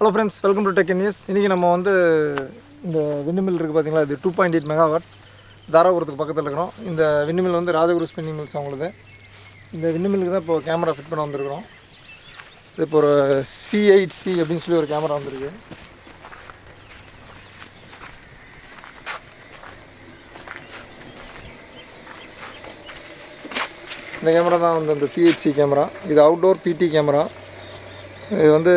Hello friends, welcome to technvs. இன்னைக்கு நம்ம வந்து இந்த விண்ட்மில் இருக்கு பாத்தீங்களா, இது 2.8 மெகாவாட் தாராபுரத்துக்கு பக்கத்துல இருக்கோம். இந்த விண்ட்மில் வந்து ராஜகுரு ஸ்பின்னிங் மில்ஸ் அவங்களுது. இந்த விண்ட்மில்லுக்கு தான் இப்போ கேமரா ஃபிட் பண்ண வந்திருக்கோம். இது இப்போ ஒரு C8C அப்படின்னு சொல்லி ஒரு கேமரா வந்திருக்கு. இந்த கேமரா தான் வந்து இந்த C8C கேமரா. இது அவுட்டோர் PT கேமரா. இது வந்து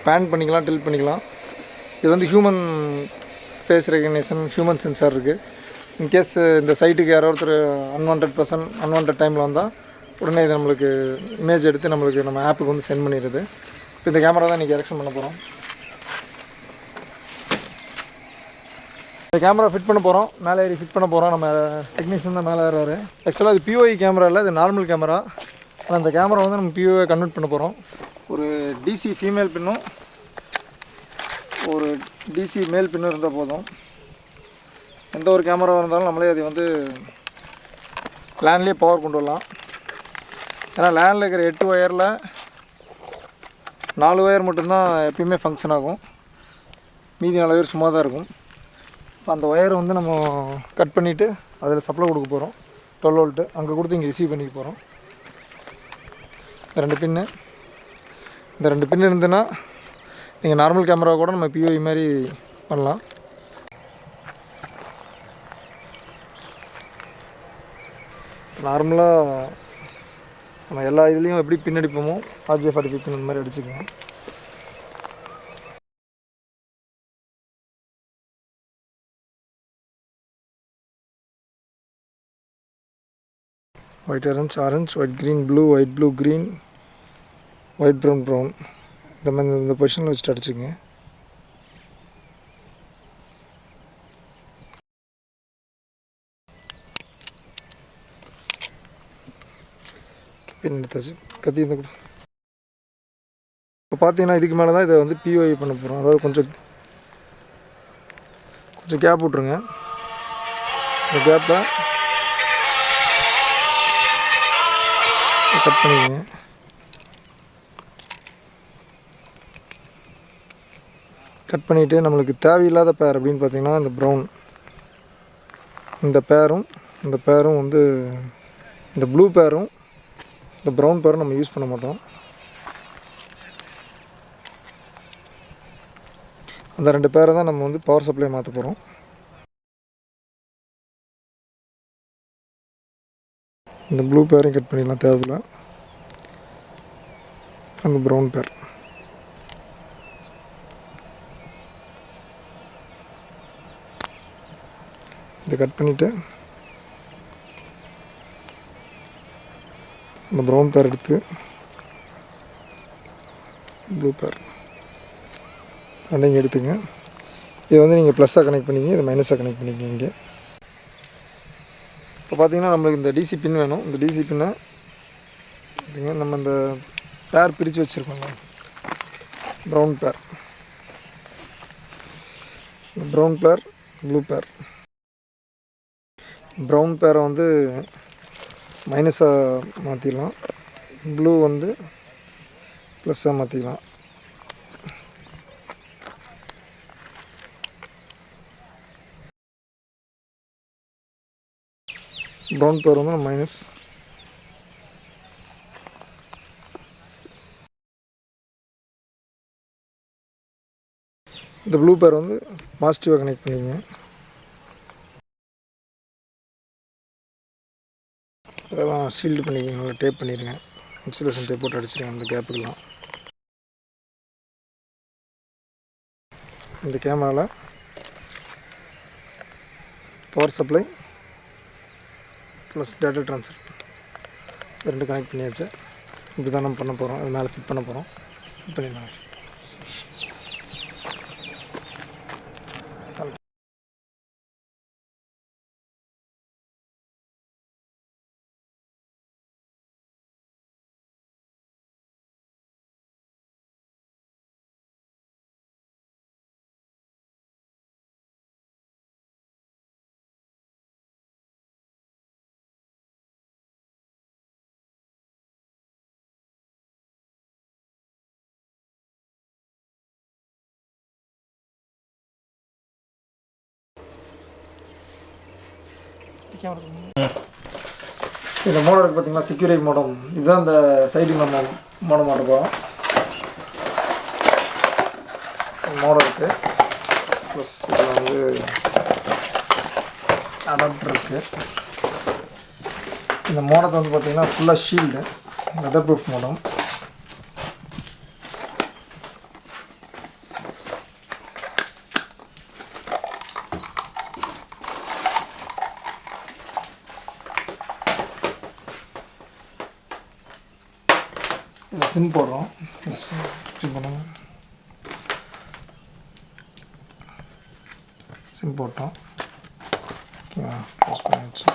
பேன் பண்ணிக்கலாம், டில்ட் பண்ணிக்கலாம். இது வந்து human face recognition, human sensor இருக்குது. இன்கேஸ் இந்த சைட்டுக்கு யாரோ ஒருத்தர் அன்வான்ட் டைமில் வந்தால் உடனே இது நம்மளுக்கு இமேஜ் எடுத்து நம்மளுக்கு நம்ம ஆப்புக்கு வந்து சென்ட் பண்ணிடுது. இப்போ இந்த கேமரா தான் இன்றைக்கி எரெக்ஷன் பண்ண போகிறோம். இந்த கேமரா ஃபிட் பண்ண போகிறோம், மேலே ஏறி ஃபிட் பண்ண போகிறோம். நம்ம டெக்னீஷியன் தான் மேலே ஏறுவார். ஆக்சுவலாக இது POE கேமரா இல்லை, இது நார்மல் கேமரா. ஆனால் அந்த கேமரா வந்து நம்ம POE கன்வெர்ட் பண்ண போகிறோம். ஒரு DC ஃபீமேல் பின்னும் ஒரு DC மேல் பின்னும் இருந்தால் போதும். எந்த ஒரு கேமராவாக இருந்தாலும் நம்மளே அதை வந்து லேண்ட்லேயே பவர் கொண்டு வரலாம். ஏன்னா லேண்டில் இருக்கிற 8 ஒயரில் 4 ஒயர் மட்டும்தான் எப்பயுமே ஃபங்க்ஷன் ஆகும், மீதி 4 ஒயர் சும்மா தான் இருக்கும். அந்த ஒயரை வந்து நம்ம கட் பண்ணிவிட்டு அதில் சப்ளை கொடுக்க போகிறோம். 12 வோல்ட்டு அங்கே கொடுத்து இங்கே ரிசீவ் பண்ணிக்க போகிறோம். இந்த ரெண்டு பின்னு இருந்துன்னா நீங்கள் நார்மல் கேமரா கூட நம்ம POE மாதிரி பண்ணலாம். நார்மலாக நம்ம எல்லா இதுலேயும் எப்படி பின் அடிப்போமோ RJ45 பின் இந்த மாதிரி அடிச்சுக்கலாம். White orange, white green, blue, white blue, green, white brown இந்த மாதிரி இந்த பொசிஷனில் வச்சுட்டு அடிச்சுங்க. பின் எடுத்தாச்சு, கத்தி இந்த இப்போ பார்த்தீங்கன்னா இதுக்கு மேலே தான் இதை வந்து POE பண்ண போகிறோம். அதாவது கொஞ்சம் கேப் விட்ருங்க. இந்த கேப்பை கட் பண்ணிக்கங்க. கட் பண்ணிவிட்டு நம்மளுக்கு தேவையில்லாத பேர் அப்படின்னு பார்த்திங்கன்னா இந்த பேரும் வந்து இந்த ப்ளூ பேரும் இந்த ப்ரௌன் பேரும் நம்ம யூஸ் பண்ண மாட்டோம். அந்த 2 பேரை தான் நம்ம வந்து பவர் சப்ளை மாற்ற போகிறோம். இந்த ப்ளூ பேரையும் கட் பண்ணிடலாம் தேவையில்ல. அந்த ப்ரௌன் பேர் இதை கட் பண்ணிவிட்டு இந்த ப்ரௌன் பேர் எடுத்து ப்ளூ பேர் ரெண்டையும் எடுத்துங்க. இதை வந்து நீங்கள் ப்ளஸ்ஸாக கனெக்ட் பண்ணிங்க, இதை மைனஸாக கனெக்ட் பண்ணிங்க. இங்கே இப்போ பார்த்தீங்கன்னா நம்மளுக்கு இந்த DC பின் வேணும். இந்த DC பின்னை நம்ம இந்த பேர் பிரித்து வச்சுருக்கோங்க. ப்ரௌன் பேர், ப்ளூ பேர். ப்ரௌன் பேரை வந்து மைனஸாக மாற்றிடலாம், ப்ளூ வந்து ப்ளஸ்ஸாக மாற்றிக்கலாம். ப்ரௌன் பேர் வந்து மைனஸ், இந்த ப்ளூ பேர் வந்து பாசிட்டிவாக கனெக்ட் பண்ணிக்கங்க. அதெல்லாம் சீல்டு பண்ணிக்கங்க, நல்லா டேப் பண்ணிடுங்க. இன்சுலேஷன் டேப் போட்டு அடிச்சிடுங்க அந்த கேப்புக்கெல்லாம். இந்த கேமராவில் power supply plus data transfer 2 connect பண்ணியாச்சு. இப்படி தான் நம்ம பண்ண போகிறோம். அது மேலே ஃபிட் பண்ண போகிறோம். ஃபிட் பண்ணிடலாம். இந்த மோடருக்கு பார்த்தீங்கன்னா செக்யூரிட்டி மோடம் இதுதான் இந்த சைடிங் நம்ம மோடம் மாட்ட போகிறோம். மோடம் இருக்குது ப்ளஸ் இதில் வந்து அடாப்டர் இருக்குது. இந்த மோடத்தை வந்து பார்த்திங்கன்னா ஃபுல்லாக ஷீல்டு வெதர் ப்ரூஃப் மோடம். இதில் சிம் போடுறோம். சிம் போட்டோம். ஓகேவா, யூஸ் பண்ணியாச்சு.